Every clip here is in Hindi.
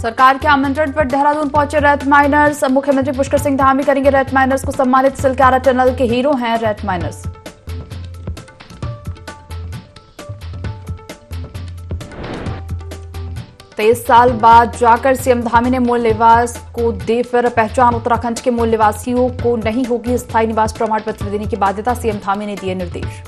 सरकार के आमंत्रण पर देहरादून पहुंचे रेत माइनर्स। मुख्यमंत्री पुष्कर सिंह धामी करेंगे रेत माइनर्स को सम्मानित। सिलकारा टनल के हीरो हैं रेत माइनर्स। तेईस साल बाद जाकर सीएम धामी ने मूल निवास को दी फिर पहचान। उत्तराखंड के मूल निवासियों को नहीं होगी स्थायी निवास प्रमाण पत्र देने की बाध्यता, सीएम धामी ने दिए निर्देश।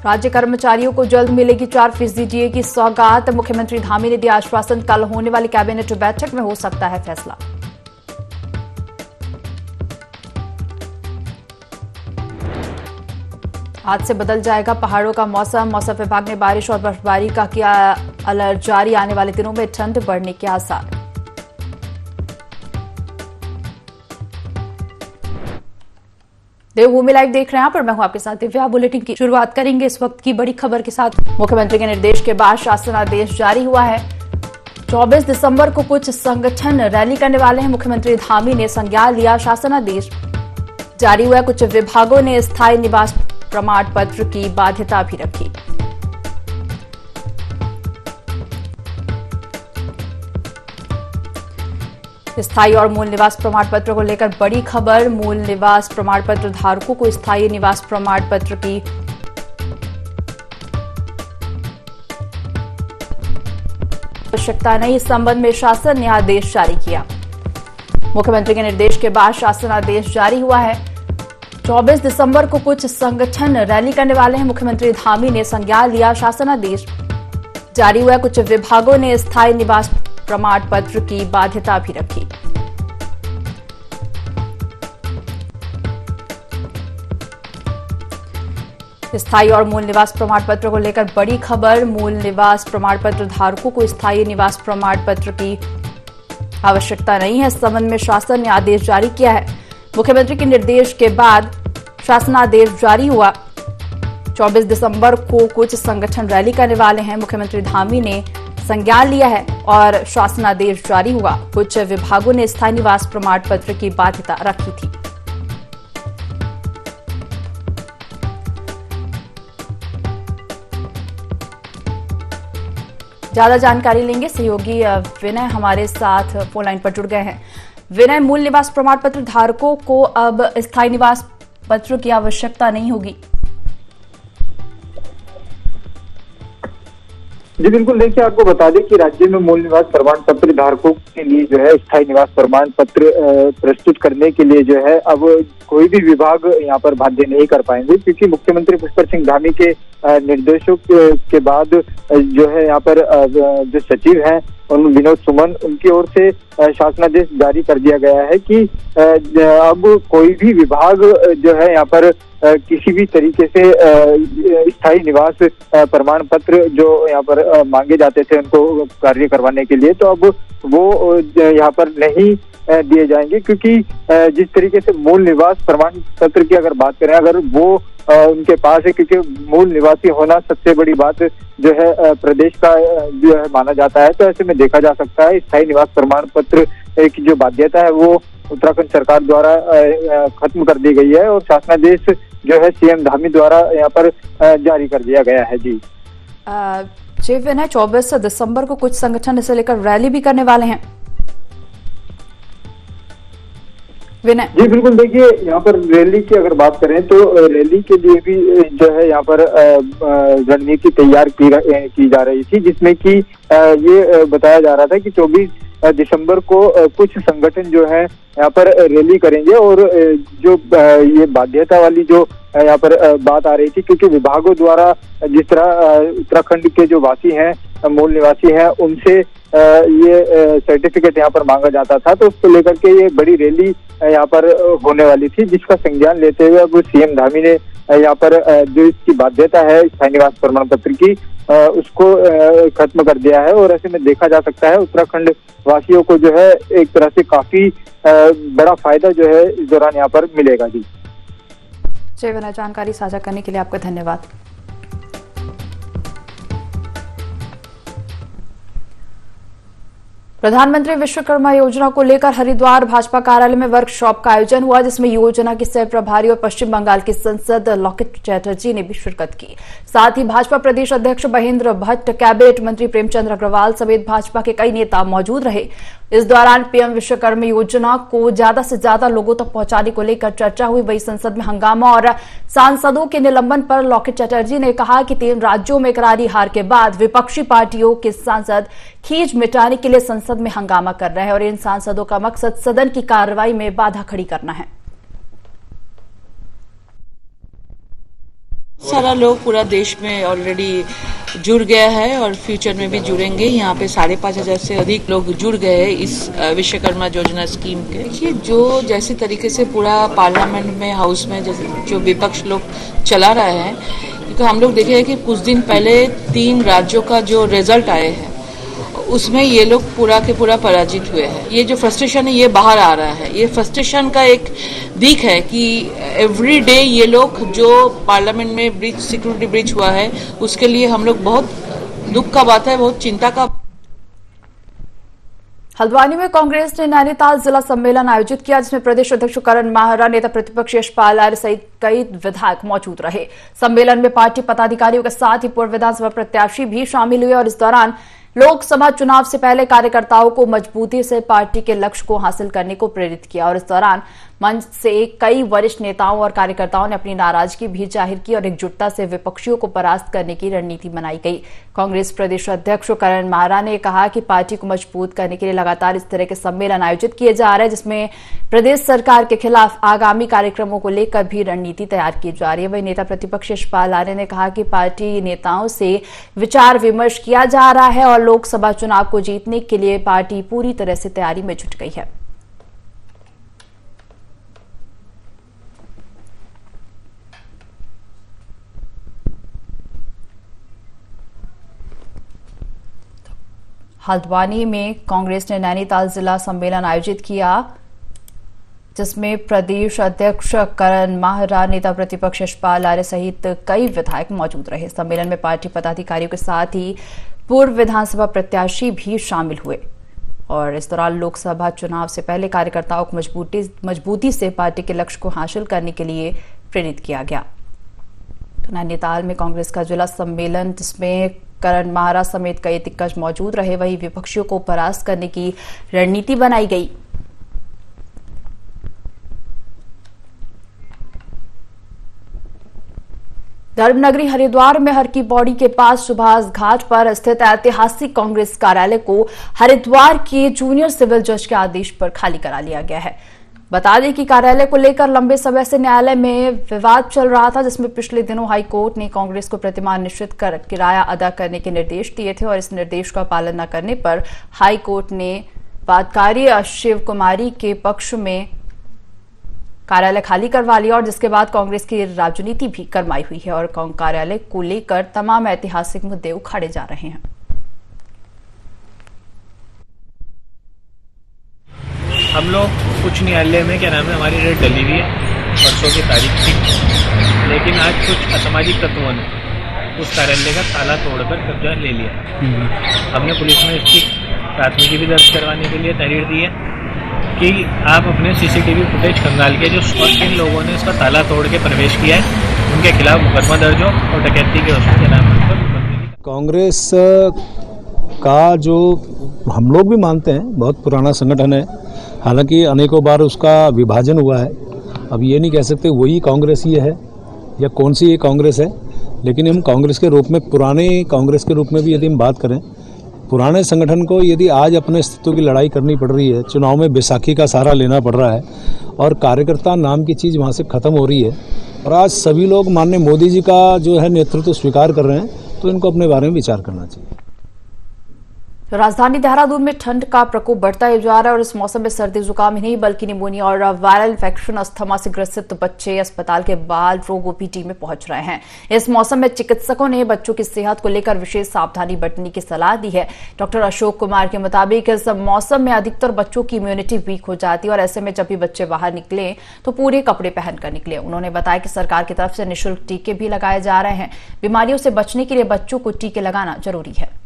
राज्य कर्मचारियों को जल्द मिलेगी 4% डीए की सौगात। मुख्यमंत्री धामी ने दिया आश्वासन, कल होने वाली कैबिनेट बैठक में हो सकता है फैसला। आज से बदल जाएगा पहाड़ों का मौसम। मौसम विभाग ने बारिश और बर्फबारी का किया अलर्ट जारी। आने वाले दिनों में ठंड बढ़ने के आसार। देवभूमि लाइव देख रहे हैं पर मैं हूं आपके साथ दिव्या। बुलेटिन की शुरुआत करेंगे इस वक्त की बड़ी खबर के साथ। मुख्यमंत्री के निर्देश के बाद शासनादेश जारी हुआ है। 24 दिसंबर को कुछ संगठन रैली करने वाले हैं। मुख्यमंत्री धामी ने संज्ञान लिया। शासनादेश जारी हुआ है। कुछ विभागों ने स्थायी निवास प्रमाण पत्र की बाध्यता भी रखी। स्थायी और मूल निवास प्रमाण पत्र को लेकर बड़ी खबर। मूल निवास प्रमाण पत्र धारकों को स्थायी निवास प्रमाण पत्र की आवश्यकता नहीं, इस संबंध में शासन ने आदेश जारी किया। मुख्यमंत्री के निर्देश के बाद शासनादेश जारी हुआ है। 24 दिसंबर को कुछ संगठन रैली करने वाले हैं। मुख्यमंत्री धामी ने संज्ञान लिया। शासनादेश जारी हुआ है। कुछ विभागों ने स्थायी निवास प्रमाण पत्र की बाध्यता भी रखी। स्थायी और मूल निवास प्रमाण पत्र को लेकर बड़ी खबर। मूल निवास प्रमाण पत्र धारकों को स्थायी निवास प्रमाण पत्र की आवश्यकता नहीं है, इस संबंध में शासन ने आदेश जारी किया है। मुख्यमंत्री के निर्देश के बाद शासनादेश जारी हुआ। 24 दिसंबर को कुछ संगठन रैली करने वाले हैं। मुख्यमंत्री धामी ने संज्ञान लिया है और शासनादेश जारी हुआ। कुछ विभागों ने स्थायी निवास प्रमाण पत्र की बाध्यता रखी थी। ज्यादा जानकारी लेंगे सहयोगी विनय हमारे साथ फोन लाइन पर जुड़ गए हैं। विनय, मूल निवास प्रमाण पत्र धारकों को अब स्थायी निवास पत्र की आवश्यकता नहीं होगी। जी बिल्कुल, देखिए आपको बता दें कि राज्य में मूल निवास प्रमाण पत्र धारकों के लिए जो है स्थायी निवास प्रमाण पत्र प्रस्तुत करने के लिए जो है अब कोई भी विभाग यहाँ पर बाध्य नहीं कर पाएंगे, क्योंकि मुख्यमंत्री पुष्कर सिंह धामी के निर्देशों के बाद जो है यहाँ पर जो सचिव हैं विनोद सुमन, उनकी ओर से शासनादेश जारी कर दिया गया है कि अब कोई भी विभाग जो है यहाँ पर किसी भी तरीके से स्थायी निवास प्रमाण पत्र जो यहाँ पर मांगे जाते थे उनको कार्य करवाने के लिए, तो अब वो यहाँ पर नहीं दिए जाएंगे, क्योंकि जिस तरीके से मूल निवास प्रमाण पत्र की अगर बात करें, अगर वो उनके पास है, क्योंकि मूल निवासी होना सबसे बड़ी बात जो है प्रदेश का जो है माना जाता है, तो ऐसे में देखा जा सकता है स्थायी निवास प्रमाण पत्र की जो बाध्यता है वो उत्तराखंड सरकार द्वारा खत्म कर दी गई है और शासनादेश जो है सीएम धामी द्वारा यहाँ पर जारी कर दिया गया है। जी विनय, 24 दिसंबर को कुछ संगठन इसे लेकर रैली भी करने वाले हैं। विनय जी बिल्कुल, देखिए यहाँ पर रैली की अगर बात करें तो रैली के लिए भी जो है यहाँ पर रणनीति तैयार की जा रही थी, जिसमें कि ये बताया जा रहा था कि 24 दिसंबर को कुछ संगठन जो है यहाँ पर रैली करेंगे और जो ये बाध्यता वाली जो यहाँ पर बात आ रही थी, क्योंकि विभागों द्वारा जिस तरह उत्तराखंड के जो वासी हैं, मूल निवासी हैं, उनसे ये सर्टिफिकेट यहाँ पर मांगा जाता था, तो उसको लेकर के ये बड़ी रैली यहाँ पर होने वाली थी, जिसका संज्ञान लेते हुए अब सीएम धामी ने यहाँ पर जो इसकी बाध्यता है स्थायी निवास प्रमाण पत्र की उसको खत्म कर दिया है। और ऐसे में देखा जा सकता है उत्तराखंड वासियों को जो है एक तरह से काफी बड़ा फायदा जो है इस दौरान यहाँ पर मिलेगा। जी जानकारी साझा करने के लिए आपका धन्यवाद। प्रधानमंत्री विश्वकर्मा योजना को लेकर हरिद्वार भाजपा कार्यालय में वर्कशॉप का आयोजन हुआ, जिसमें योजना के सह प्रभारी और पश्चिम बंगाल की सांसद लॉकेट चैटर्जी ने भी शिरकत की। साथ ही भाजपा प्रदेश अध्यक्ष महेंद्र भट्ट, कैबिनेट मंत्री प्रेमचंद अग्रवाल समेत भाजपा के कई नेता मौजूद रहे। इस दौरान पीएम विश्वकर्मा योजना को ज्यादा से ज्यादा लोगों तक पहुंचाने को लेकर चर्चा हुई। वहीं संसद में हंगामा और सांसदों के निलंबन पर लॉकेट चैटर्जी ने कहा कि 3 राज्यों में करारी हार के बाद विपक्षी पार्टियों के सांसद खींच मिटाने के लिए संसद में हंगामा कर रहे हैं और इन सांसदों का मकसद सदन की कार्रवाई में बाधा खड़ी करना है। सारा लोग पूरा देश में ऑलरेडी जुड़ गया है और फ्यूचर में भी जुड़ेंगे। यहाँ पे 5,500 से अधिक लोग जुड़ गए हैं इस विश्वकर्मा योजना स्कीम के। देखिए, जो जैसे तरीके से पूरा पार्लियामेंट में, हाउस में जो विपक्ष लोग चला रहे हैं, क्योंकि हम लोग देखे हैं कि कुछ दिन पहले 3 राज्यों का जो रिजल्ट आए हैं उसमें ये लोग पूरा के पूरा पराजित हुए हैं। ये जो फ्रस्ट्रेशन है ये बाहर आ रहा है। ये फ्रस्ट्रेशन का एक दिख है कि एवरी डे ये लोग जो पार्लियामेंट में सिक्योरिटी ब्रीच हुआ है उसके लिए हम लोग बहुत दुख का बात है, बहुत चिंता का। हल्द्वानी में कांग्रेस ने नैनीताल जिला सम्मेलन आयोजित किया, जिसमें प्रदेश अध्यक्ष करण माहरा, नेता प्रतिपक्ष यशपाल आर्य सहित कई विधायक मौजूद रहे। सम्मेलन में पार्टी पदाधिकारियों के साथ ही पूर्व विधानसभा प्रत्याशी भी शामिल हुए और इस दौरान लोकसभा चुनाव से पहले कार्यकर्ताओं को मजबूती से पार्टी के लक्ष्य को हासिल करने को प्रेरित किया और इस दौरान मंच से कई वरिष्ठ नेताओं और कार्यकर्ताओं ने अपनी नाराजगी भी जाहिर की और एकजुटता से विपक्षियों को परास्त करने की रणनीति बनाई गई। कांग्रेस प्रदेश अध्यक्ष करण माहरा ने कहा कि पार्टी को मजबूत करने के लिए लगातार इस तरह के सम्मेलन आयोजित किए जा रहे हैं, जिसमें प्रदेश सरकार के खिलाफ आगामी कार्यक्रमों को लेकर भी रणनीति तैयार की जा रही है। वहीं नेता प्रतिपक्ष यशपाल आर्य ने कहा कि पार्टी नेताओं से विचार विमर्श किया जा रहा है और लोकसभा चुनाव को जीतने के लिए पार्टी पूरी तरह से तैयारी में जुट गई है। हल्द्वानी में कांग्रेस ने नैनीताल जिला सम्मेलन आयोजित किया, जिसमें प्रदेश अध्यक्ष करण माहरा, नेता प्रतिपक्ष यशपाल आर्य सहित कई विधायक मौजूद रहे। सम्मेलन में पार्टी पदाधिकारियों के साथ ही पूर्व विधानसभा प्रत्याशी भी शामिल हुए और इस दौरान लोकसभा चुनाव से पहले कार्यकर्ताओं को मजबूती से पार्टी के लक्ष्य को हासिल करने के लिए प्रेरित किया गया। तो नैनीताल में कांग्रेस का जिला सम्मेलन, जिसमें करण माहरा समेत कई दिग्गज मौजूद रहे, वहीं विपक्षियों को परास्त करने की रणनीति बनाई गई। धर्मनगरी हरिद्वार में हर की पौड़ी के पास सुभाष घाट पर स्थित ऐतिहासिक कांग्रेस कार्यालय को हरिद्वार के जूनियर सिविल जज के आदेश पर खाली करा लिया गया है। बता दें कि कार्यालय को लेकर लंबे समय से न्यायालय में विवाद चल रहा था, जिसमें पिछले दिनों हाई कोर्ट ने कांग्रेस को प्रतिमाह निश्चित कर किराया अदा करने के निर्देश दिए थे और इस निर्देश का पालन न करने पर हाई कोर्ट ने वादकारी शिव कुमारी के पक्ष में कार्यालय खाली करवा लिया और जिसके बाद कांग्रेस की राजनीति भी गरमाई हुई है और कार्यालय को लेकर तमाम ऐतिहासिक मुद्दे उखाड़े जा रहे हैं। हम लोग उच्च न्यायालय में हमारी रेट डली हुई है, परसों की तारीख थी, लेकिन आज कुछ असामाजिक तत्वों ने उस कार्यालय का ताला तोड़कर कब्जा ले लिया। हमने पुलिस में इसकी प्राथमिकी भी दर्ज करवाने के लिए तहरीर दी है कि आप अपने सीसीटीवी फुटेज खंगाल के जो किन लोगों ने इसका ताला तोड़ के प्रवेश किया है उनके खिलाफ मुकदमा दर्ज हो और डकैती के उसमें कांग्रेस का जो हम लोग भी मानते हैं बहुत पुराना संगठन है, हालांकि अनेकों बार उसका विभाजन हुआ है। अब ये नहीं कह सकते वही कांग्रेस ही है या कौन सी ये कांग्रेस है, लेकिन हम कांग्रेस के रूप में, पुराने कांग्रेस के रूप में भी यदि हम बात करें, पुराने संगठन को यदि आज अपने अस्तित्व की लड़ाई करनी पड़ रही है, चुनाव में बैसाखी का सहारा लेना पड़ रहा है और कार्यकर्ता नाम की चीज़ वहाँ से ख़त्म हो रही है और आज सभी लोग माननीय मोदी जी का जो है नेतृत्व स्वीकार कर रहे हैं, तो इनको अपने बारे में विचार करना चाहिए। राजधानी देहरादून में ठंड का प्रकोप बढ़ता ही जा रहा है और इस मौसम में सर्दी जुकाम ही नहीं बल्कि निमोनिया और वायरल इन्फेक्शन, अस्थमा से ग्रसित बच्चे अस्पताल के बाल रोग ओपीडी में पहुंच रहे हैं। इस मौसम में चिकित्सकों ने बच्चों की सेहत को लेकर विशेष सावधानी बरतने की सलाह दी है। डॉक्टर अशोक कुमार के मुताबिक इस मौसम में अधिकतर बच्चों की इम्यूनिटी वीक हो जाती है और ऐसे में जब भी बच्चे बाहर निकले तो पूरे कपड़े पहनकर निकले। उन्होंने बताया कि सरकार की तरफ से निःशुल्क टीके भी लगाए जा रहे हैं। बीमारियों से बचने के लिए बच्चों को टीके लगाना जरूरी है।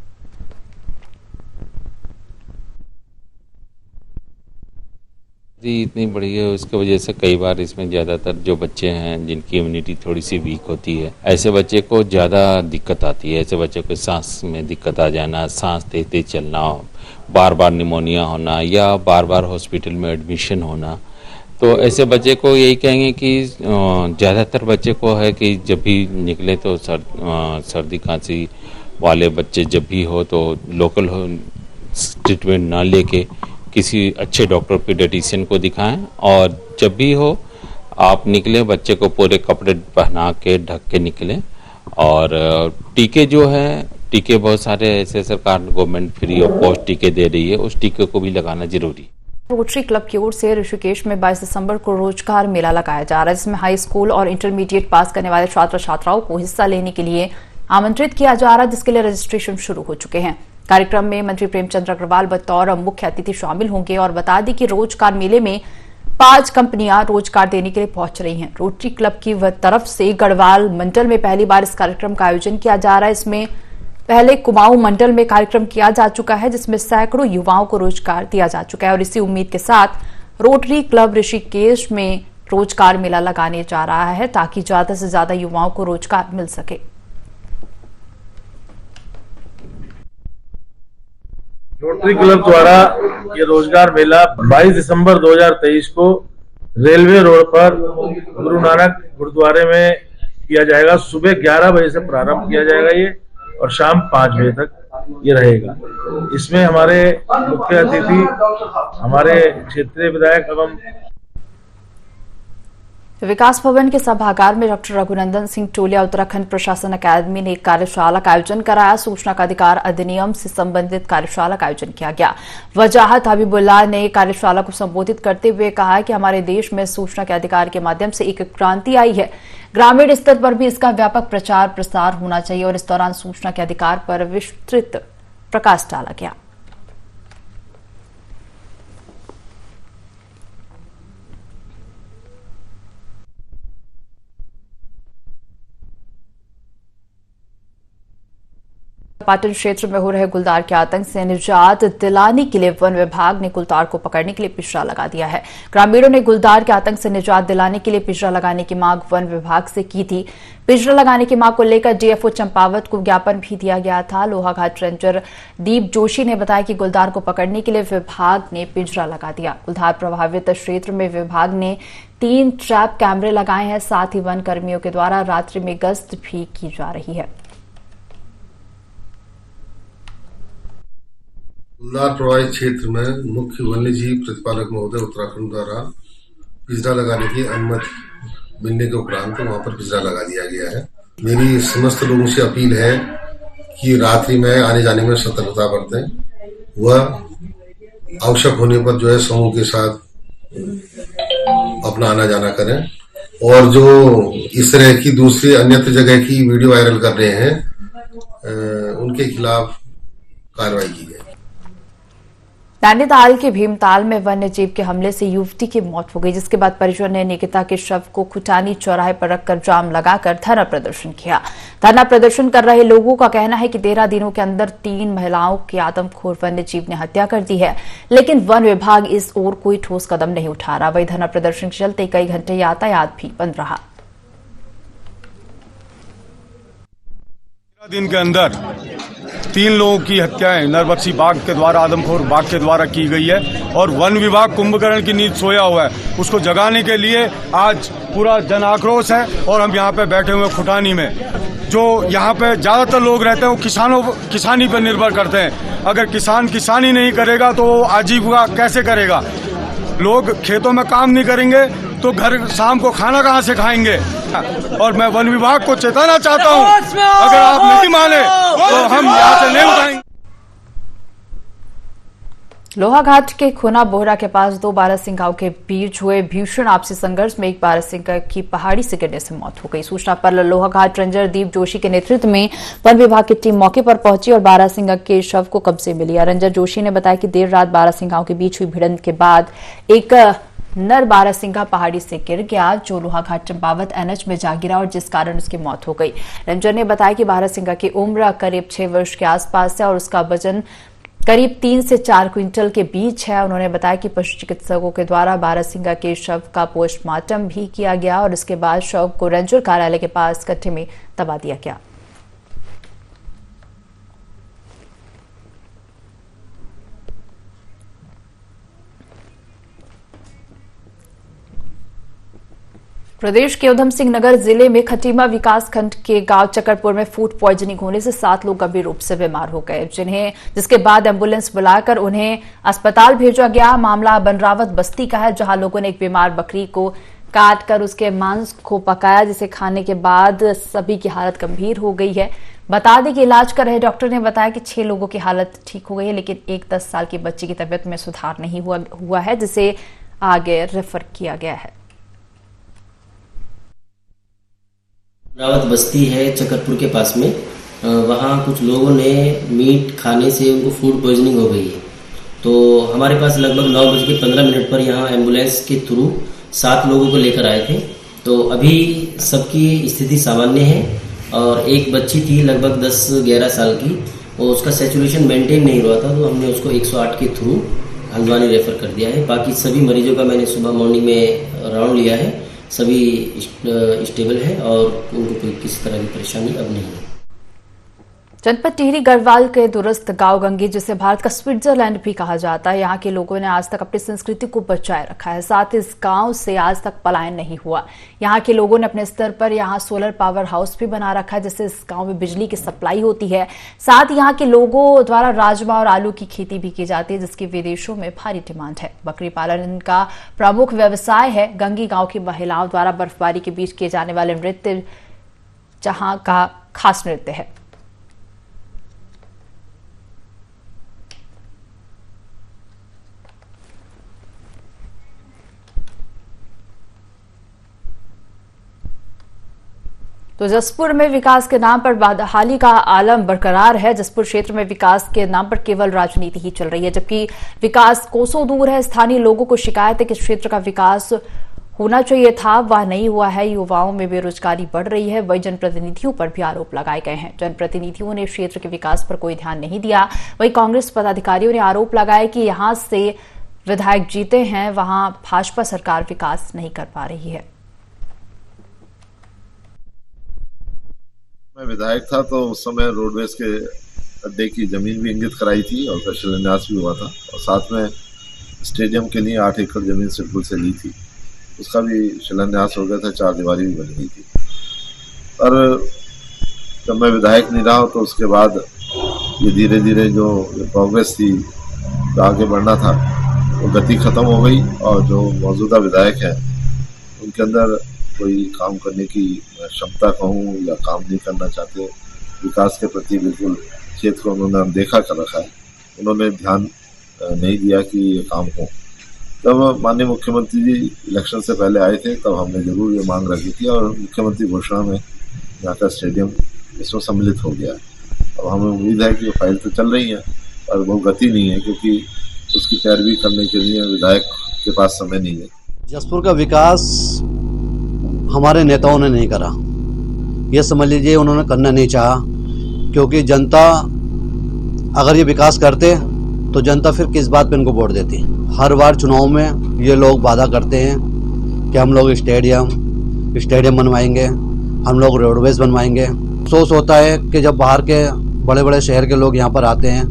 स्थिति इतनी बड़ी है, उसकी वजह से कई बार इसमें ज़्यादातर जो बच्चे हैं जिनकी इम्यूनिटी थोड़ी सी वीक होती है, ऐसे बच्चे को ज़्यादा दिक्कत आती है। ऐसे बच्चे को सांस में दिक्कत आ जाना, सांस तेज तेज चलना, बार बार निमोनिया होना या बार बार हॉस्पिटल में एडमिशन होना। तो ऐसे बच्चे को यही कहेंगे कि ज़्यादातर बच्चे को है कि जब भी निकले तो सर्दी खांसी वाले बच्चे जब भी हो तो लोकल ट्रीटमेंट ना लेके किसी अच्छे डॉक्टर पीडियाट्रिशियन को दिखाएं, और जब भी हो आप निकले बच्चे को पूरे कपड़े पहना के ढक के निकलें। और टीके जो है, टीके बहुत सारे ऐसे सरकार गवर्नमेंट फ्री ऑफ कॉस्ट टीके दे रही है, उस टीके को भी लगाना जरूरी है। रोटरी क्लब की ओर से ऋषिकेश में 22 दिसंबर को रोजगार मेला लगाया जा रहा है, जिसमें हाई स्कूल और इंटरमीडिएट पास करने वाले छात्र छात्राओं को हिस्सा लेने के लिए आमंत्रित किया जा रहा है, जिसके लिए रजिस्ट्रेशन शुरू हो चुके हैं। कार्यक्रम में मंत्री प्रेमचंद अग्रवाल बतौर मुख्य अतिथि शामिल होंगे। और बता दें कि रोजगार मेले में 5 कंपनियां रोजगार देने के लिए पहुंच रही हैं। रोटरी क्लब की तरफ से गढ़वाल मंडल में पहली बार इस कार्यक्रम का आयोजन किया जा रहा है। इसमें पहले कुमाऊं मंडल में कार्यक्रम किया जा चुका है, जिसमें सैकड़ों युवाओं को रोजगार दिया जा चुका है। और इसी उम्मीद के साथ रोटरी क्लब ऋषिकेश में रोजगार मेला लगाने जा रहा है, ताकि ज्यादा से ज्यादा युवाओं को रोजगार मिल सके। रोटरी क्लब द्वारा ये रोजगार मेला 22 दिसंबर 2023 को रेलवे रोड पर गुरु नानक गुरुद्वारे में किया जाएगा। सुबह 11 बजे से प्रारंभ किया जाएगा ये, और शाम 5 बजे तक ये रहेगा। इसमें हमारे मुख्य अतिथि हमारे क्षेत्रीय विधायक एवं विकास भवन के सभागार में डॉक्टर रघुनंदन सिंह टोलिया उत्तराखंड प्रशासन अकादमी ने एक कार्यशाला का आयोजन कराया। सूचना का अधिकार अधिनियम से संबंधित कार्यशाला का आयोजन किया गया। वजाहत हबीबुल्लाह ने कार्यशाला को संबोधित करते हुए कहा कि हमारे देश में सूचना के अधिकार के माध्यम से एक क्रांति आई है। ग्रामीण स्तर पर भी इसका व्यापक प्रचार प्रसार होना चाहिए। और इस दौरान सूचना के अधिकार पर विस्तृत प्रकाश डाला गया। पाटन क्षेत्र में हो रहे गुलदार के आतंक से निजात दिलाने के लिए वन विभाग ने गुलदार को पकड़ने के लिए पिंजरा लगा दिया है। ग्रामीणों ने गुलदार के आतंक से निजात दिलाने के लिए पिंजरा लगाने की मांग वन विभाग से की थी। पिंजरा लगाने की मांग को लेकर डीएफओ चंपावत को ज्ञापन भी दिया गया था। लोहाघाट रेंजर दीप जोशी ने बताया कि गुलदार को पकड़ने के लिए विभाग ने पिंजरा लगा दिया। गुलदार प्रभावित क्षेत्र में विभाग ने 3 ट्रैप कैमरे लगाए हैं। साथ ही वन कर्मियों के द्वारा रात्रि में गश्त भी की जा रही है। गुलदार प्रभावित क्षेत्र में मुख्य वन्यजीव प्रतिपालक महोदय उत्तराखंड द्वारा पिंजरा लगाने की अनुमति मिलने के उपरांत वहां पर पिंजरा लगा दिया गया है। मेरी समस्त लोगों से अपील है कि रात्रि में आने जाने में सतर्कता बरतें। वह आवश्यक होने पर जो है समूह के साथ अपना आना जाना करें। और जो इस तरह की दूसरी अन्यत्र जगह की वीडियो वायरल कर रहे हैं उनके खिलाफ कार्रवाई की जाए। नैनीताल के भीमताल में वन्य जीव के हमले से युवती की मौत हो गई, जिसके बाद परिजन ने निकिता के शव को खुटानी चौराहे पर रखकर जाम लगाकर धरना प्रदर्शन किया। धरना प्रदर्शन कर रहे लोगों का कहना है कि 13 दिनों के अंदर 3 महिलाओं की आदमखोर वन्य जीव ने हत्या कर दी है, लेकिन वन विभाग इस ओर कोई ठोस कदम नहीं उठा रहा। वही धरना प्रदर्शन के चलते कई घंटे यातायात भी बंद रहा। दिन के अंदर 3 लोगों की हत्याएं नरबक्षी बाघ के द्वारा, आदमखोर बाघ के द्वारा की गई है। और वन विभाग कुंभकर्ण की नींद सोया हुआ है, उसको जगाने के लिए आज पूरा जन आक्रोश है। और हम यहाँ पे बैठे हुए खुटानी में, जो यहाँ पे ज्यादातर लोग रहते हैं वो किसानी पर निर्भर करते हैं। अगर किसान किसानी नहीं करेगा तो आजीविका कैसे करेगा? लोग खेतों में काम नहीं करेंगे तो घर शाम को खाना कहाँ से खाएंगे? और मैं वन विभाग को चेताना चाहता हूँ, अगर आप नहीं माने तो हम यहाँ से नहीं उठाएंगे। लोहाघाट के खुना बोहरा के पास 2 बारहसिंगाओं के बीच हुए भीषण आपसी संघर्ष में एक बारहसिंगा की पहाड़ी से गिरने से मौत हो गई। सूचना पर लोहाघाट रेंजर दीप जोशी के नेतृत्व में वन विभाग की टीम मौके पर पहुंची और बारहसिंगा के शव को कब्जे में लिया। रेंजर जोशी ने बताया कि देर रात बारहसिंगाओं के बीच हुई भिड़ंत के बाद एक नर बारहसिंगा पहाड़ी से गिर गया, जो लोहाघाट चंपावत एनएच में जा गिरा और जिस कारण उसकी मौत हो गई। रेंजर ने बताया कि बारहसिंगा की उम्र करीब 6 वर्ष के आसपास है और उसका वजन करीब 3 से 4 क्विंटल के बीच है। उन्होंने बताया कि पशु चिकित्सकों के द्वारा बारहसिंगा के शव का पोस्टमार्टम भी किया गया और इसके बाद शव को रेंजर कार्यालय के पास गड्ढे में दबा दिया गया। प्रदेश के उधम सिंह नगर जिले में खटीमा विकास खंड के गांव चकरपुर में फूड पॉइजनिंग होने से 7 लोग गंभीर रूप से बीमार हो गए, जिसके बाद एम्बुलेंस बुलाकर उन्हें अस्पताल भेजा गया। मामला बनरावत बस्ती का है, जहां लोगों ने एक बीमार बकरी को काट कर उसके मांस को पकाया, जिसे खाने के बाद सभी की हालत गंभीर हो गई है। बता दें कि इलाज कर रहे डॉक्टर ने बताया कि 6 लोगों की हालत ठीक हो गई है, लेकिन एक 10 साल की बच्ची की तबीयत में सुधार नहीं हुआ है, जिसे आगे रेफर किया गया है। रावत बस्ती है चकरपुर के पास में, वहाँ कुछ लोगों ने मीट खाने से उनको फूड पॉइजनिंग हो गई है। तो हमारे पास लगभग 9:15 पर यहाँ एम्बुलेंस के थ्रू 7 लोगों को लेकर आए थे। तो अभी सबकी स्थिति सामान्य है और एक बच्ची थी लगभग 10-11 साल की, और उसका सैचुरेशन मेंटेन नहीं हुआ था, तो हमने उसको 108 के थ्रू हल्द्वानी रेफर कर दिया है। बाकी सभी मरीजों का मैंने सुबह मॉर्निंग में राउंड लिया है, सभी स्टेबल है और उनको कोई किसी तरह की परेशानी अब नहीं है। जनपद टिहरी गढ़वाल के दूरस्थ गांव गंगी, जिसे भारत का स्विट्जरलैंड भी कहा जाता है, यहाँ के लोगों ने आज तक अपनी संस्कृति को बचाए रखा है। साथ ही इस गांव से आज तक पलायन नहीं हुआ। यहाँ के लोगों ने अपने स्तर पर यहाँ सोलर पावर हाउस भी बना रखा है, जिससे इस गांव में बिजली की सप्लाई होती है। साथ ही यहाँ के लोगों द्वारा राजमा और आलू की खेती भी की जाती है, जिसकी विदेशों में भारी डिमांड है। बकरी पालन इनका प्रमुख व्यवसाय है। गंगी गाँव की महिलाओं द्वारा बर्फबारी के बीच किए जाने वाले नृत्य जहाँ का खास नृत्य है। तो जसपुर में विकास के नाम पर बदहाली का आलम बरकरार है। जसपुर क्षेत्र में विकास के नाम पर केवल राजनीति ही चल रही है, जबकि विकास कोसों दूर है। स्थानीय लोगों को शिकायत है कि क्षेत्र का विकास होना चाहिए था, वह नहीं हुआ है। युवाओं में बेरोजगारी बढ़ रही है। वही जनप्रतिनिधियों पर भी आरोप लगाए गए हैं। जनप्रतिनिधियों ने क्षेत्र के विकास पर कोई ध्यान नहीं दिया। वही कांग्रेस पदाधिकारियों ने आरोप लगाया कि यहां से विधायक जीते हैं, वहां भाजपा सरकार विकास नहीं कर पा रही है। मैं विधायक था तो उस समय रोडवेज के अड्डे की जमीन भी इंगित कराई थी और उसका शिलान्यास भी हुआ था, और साथ में स्टेडियम के लिए 8 एकड़ जमीन सिडकुल से ली थी, उसका भी शिलान्यास हो गया था, 4 दीवारी भी बन गई थी। पर जब मैं विधायक नहीं रहा तो उसके बाद ये धीरे धीरे जो प्रोग्रेस थी, जो आगे बढ़ना था, वो गति खत्म हो गई। और जो मौजूदा विधायक हैं उनके अंदर कोई काम करने की क्षमता कहूँ या काम नहीं करना चाहते। विकास के प्रति बिल्कुल क्षेत्र को उन्होंने अनदेखा कर रखा है। उन्होंने ध्यान नहीं दिया कि ये काम हो। तब माननीय मुख्यमंत्री जी इलेक्शन से पहले आए थे, तब हमने जरूर ये मांग रखी थी और मुख्यमंत्री घोषणा में यहाँ का स्टेडियम इसमें सम्मिलित हो गया है। अब हमें उम्मीद है कि फाइल तो चल रही है पर वो गति नहीं है, क्योंकि उसकी पैरवी करने के लिए विधायक के पास समय नहीं है। जसपुर का विकास हमारे नेताओं ने नहीं करा, ये समझ लीजिए उन्होंने करना नहीं चाहा, क्योंकि जनता अगर ये विकास करते तो जनता फिर किस बात पे इनको वोट देती। हर बार चुनाव में ये लोग वादा करते हैं कि हम लोग स्टेडियम बनवाएंगे, हम लोग रोडवेज बनवाएंगे। अफसोस होता है कि जब बाहर के बड़े बड़े शहर के लोग यहाँ पर आते हैं,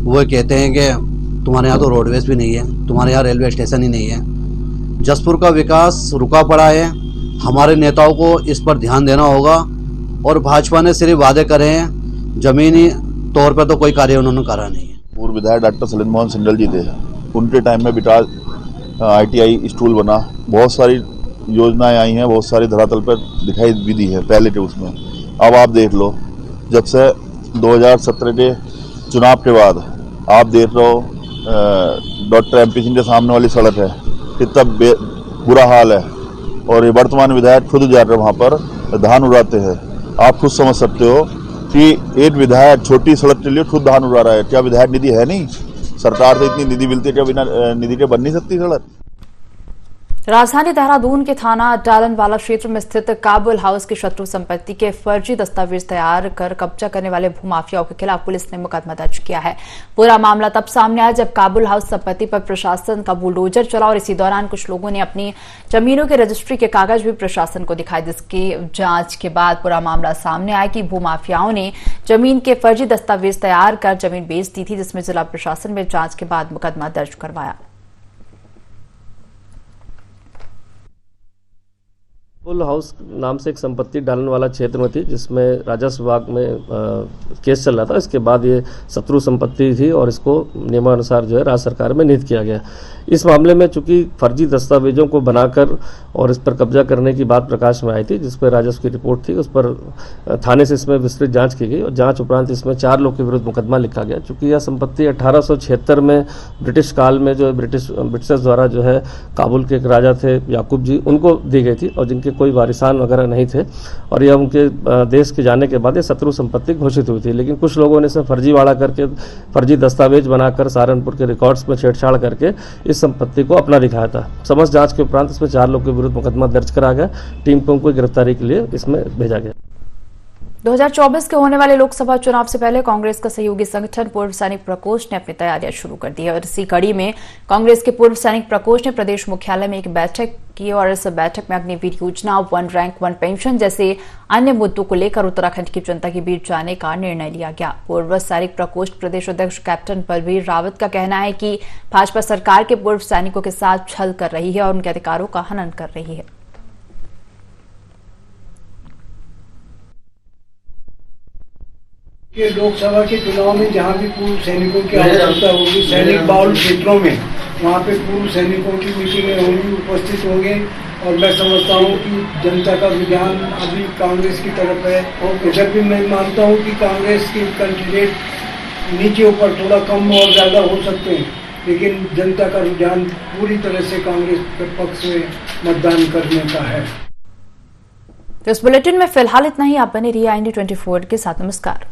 वो कहते हैं कि तुम्हारे यहाँ तो रोडवेज भी नहीं है, तुम्हारे यहाँ रेलवे स्टेशन ही नहीं है। जसपुर का विकास रुका पड़ा है। हमारे नेताओं को इस पर ध्यान देना होगा, और भाजपा ने सिर्फ वादे करे हैं, जमीनी तौर पर तो कोई कार्य उन्होंने करा नहीं है। पूर्व विधायक डॉक्टर सलिल मोहन सिंडल जी थे, उनके टाइम में बिटाल ITI स्कूल बना, बहुत सारी योजनाएं आई हैं, बहुत सारी धरातल पर दिखाई भी दी है पहले के उसमें। अब आप देख लो, जब से 2017 के चुनाव के बाद आप देख लो डॉक्टर MP सिंह के सामने वाली सड़क है, कितना बुरा हाल है, और ये वर्तमान विधायक खुद जाकर वहाँ पर धान उड़ाते हैं। आप खुद समझ सकते हो कि एक विधायक छोटी सड़क के लिए खुद धान उड़ा रहा है। क्या विधायक निधि है नहीं? सरकार से इतनी निधि मिलती है, क्या बिना निधि के बन नहीं सकती सड़क? राजधानी देहरादून के थाना डालनवाला क्षेत्र में स्थित काबुल हाउस की शत्रु संपत्ति के फर्जी दस्तावेज तैयार कर कब्जा करने वाले भूमाफियाओं के खिलाफ पुलिस ने मुकदमा दर्ज किया है। पूरा मामला तब सामने आया जब काबुल हाउस संपत्ति पर प्रशासन का बुलडोजर चला और इसी दौरान कुछ लोगों ने अपनी जमीनों के रजिस्ट्री के कागज भी प्रशासन को दिखाए, जिसकी जांच के बाद पूरा मामला सामने आया कि भूमाफियाओं ने जमीन के फर्जी दस्तावेज तैयार कर जमीन बेच दी थी, जिसमें जिला प्रशासन ने जांच के बाद मुकदमा दर्ज करवाया। काबुल हाउस नाम से एक संपत्ति डालनवाला क्षेत्र में थी, जिसमें राजस्व विभाग में केस चल रहा था। इसके बाद ये शत्रु संपत्ति थी और इसको नियमानुसार जो है राज्य सरकार में निहित किया गया। इस मामले में चूंकि फर्जी दस्तावेजों को बनाकर और इस पर कब्जा करने की बात प्रकाश में आई थी, जिस पर राजस्व की रिपोर्ट थी, उस पर थाने से इसमें विस्तृत जांच की गई और जांच उपरांत इसमें 4 लोग के विरुद्ध मुकदमा लिखा गया। चूंकि यह संपत्ति 1876 में ब्रिटिश काल में जो ब्रिटिशर्स द्वारा जो है काबुल के एक राजा थे याकूब जी, उनको दी गई थी और जिनके कोई वारिसान वगैरह नहीं थे और यह उनके देश के जाने के बाद ये शत्रु संपत्ति घोषित हुई थी। लेकिन कुछ लोगों ने इसमें फर्जीवाड़ा करके फर्जी दस्तावेज बनाकर सहारनपुर के रिकॉर्ड्स में छेड़छाड़ करके इस संपत्ति को अपना दिखाया था। समस्त जांच के उपरांत इसमें 4 लोगों के विरुद्ध मुकदमा दर्ज करा गया। टीम को उनको गिरफ्तारी के लिए इसमें भेजा गया। 2024 के होने वाले लोकसभा चुनाव से पहले कांग्रेस का सहयोगी संगठन पूर्व सैनिक प्रकोष्ठ ने अपनी तैयारियां शुरू कर दी है और इसी कड़ी में कांग्रेस के पूर्व सैनिक प्रकोष्ठ ने प्रदेश मुख्यालय में एक बैठक की और इस बैठक में अग्निवीर योजना, 1 रैंक 1 पेंशन जैसे अन्य मुद्दों को लेकर उत्तराखंड की जनता के बीच जाने का निर्णय लिया गया। पूर्व सैनिक प्रकोष्ठ प्रदेश अध्यक्ष कैप्टन बलवीर रावत का कहना है कि भाजपा सरकार के पूर्व सैनिकों के साथ छल कर रही है और उनके अधिकारों का हनन कर रही है। कि लोकसभा के चुनाव में जहां भी पूर्व सैनिकों की आवश्यकता होगी, सैनिक बाहुल क्षेत्रों में वहां पे पूर्व सैनिकों की मीटिंगें होंगी, उपस्थित होंगे और मैं समझता हूं कि जनता का रुझान अभी कांग्रेस की तरफ है। और जब भी मैं मानता हूं कि कांग्रेस के कैंडिडेट नीचे ऊपर थोड़ा कम और ज्यादा हो सकते हैं, लेकिन जनता का रुझान पूरी तरह से कांग्रेस के पक्ष में मतदान करने का है। तो इस बुलेटिन में फिलहाल इतना ही। आप बने रहिए IND 24 के साथ। नमस्कार।